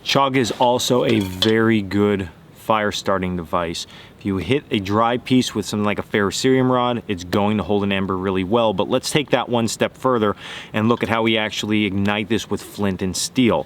Chaga is also a very good fire starting device. If you hit a dry piece with something like a ferrocerium rod, it's going to hold an ember really well. But let's take that one step further and look at how we actually ignite this with flint and steel.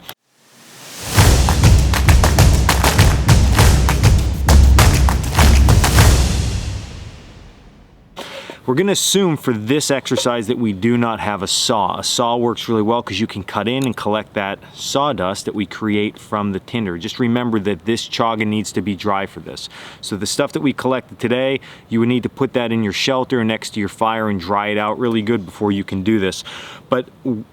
We're going to assume for this exercise that we do not have a saw. A saw works really well because you can cut in and collect that sawdust that we create from the tinder. Just remember that this chaga needs to be dry for this. So the stuff that we collected today, you would need to put that in your shelter next to your fire and dry it out really good before you can do this. But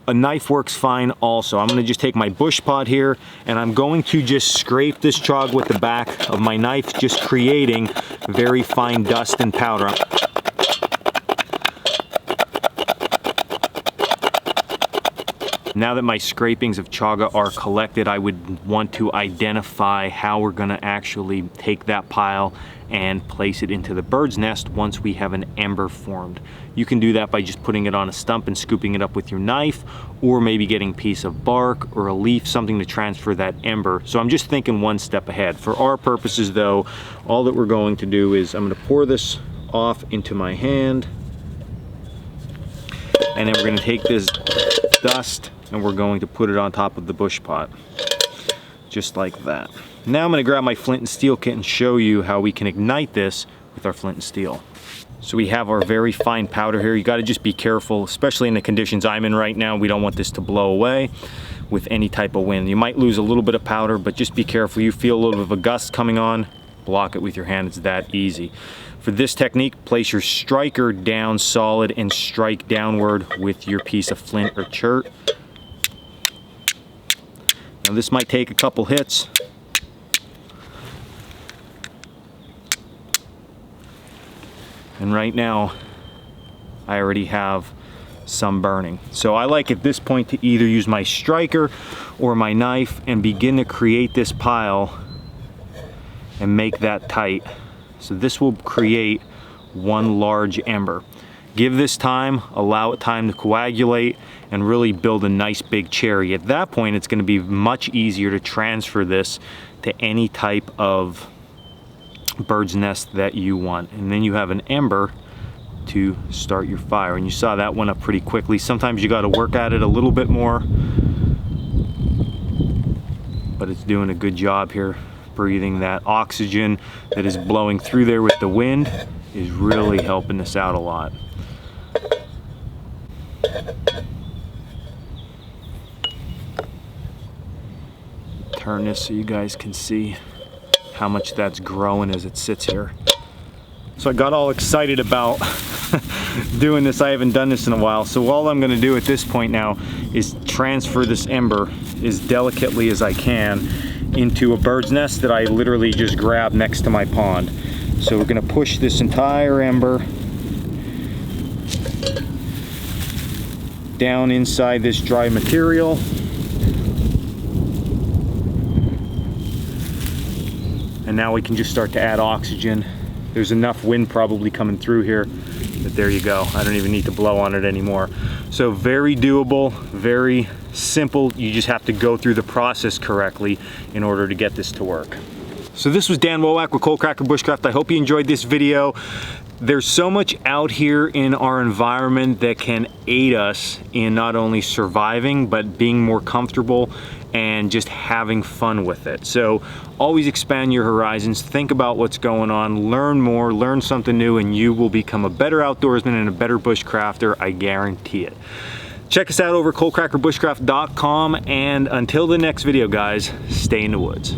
a knife works fine also. I'm going to just take my bush pot here and I'm going to just scrape this chaga with the back of my knife, just creating very fine dust and powder. Now that my scrapings of chaga are collected, I would want to identify how we're going to actually take that pile and place it into the bird's nest once we have an ember formed. You can do that by just putting it on a stump and scooping it up with your knife, or maybe getting a piece of bark or a leaf, something to transfer that ember. So I'm just thinking one step ahead. For our purposes though, all that we're going to do is I'm going to pour this off into my hand, and then we're going to take this dust and we're going to put it on top of the bush pot, just like that. Now I'm going to grab my flint and steel kit and show you how we can ignite this with our flint and steel. So we have our very fine powder here. You got to just be careful, especially in the conditions I'm in right now. We don't want this to blow away with any type of wind. You might lose a little bit of powder, but just be careful. You feel a little bit of a gust coming on, block it with your hand. It's that easy. For this technique, place your striker down solid and strike downward with your piece of flint or chert. Now this might take a couple hits. And right now, I already have some burning. So I like at this point to either use my striker or my knife and begin to create this pile and make that tight. So this will create one large ember. Give this time, allow it time to coagulate, and really build a nice big cherry. At that point, it's going to be much easier to transfer this to any type of bird's nest that you want. And then you have an ember to start your fire. And you saw that one up pretty quickly. Sometimes you got to work at it a little bit more, but it's doing a good job here. Breathing that oxygen that is blowing through there with the wind is really helping us out a lot. Turn this so you guys can see how much that's growing as it sits here. So I got all excited about doing this. I haven't done this in a while. So all I'm going to do at this point now is transfer this ember as delicately as I can into a bird's nest that I literally just grabbed next to my pond. So we're going to push this entire ember down inside this dry material. And now we can just start to add oxygen. There's enough wind probably coming through here that there you go. I don't even need to blow on it anymore. So very doable, very simple. You just have to go through the process correctly in order to get this to work. So this was Dan Wowack with Coalcracker Bushcraft. I hope you enjoyed this video. There's so much out here in our environment that can aid us in not only surviving, but being more comfortable and just having fun with it. So always expand your horizons, think about what's going on, learn more, learn something new, and you will become a better outdoorsman and a better bushcrafter, I guarantee it. Check us out over at coalcrackerbushcraft.com, and until the next video, guys, stay in the woods.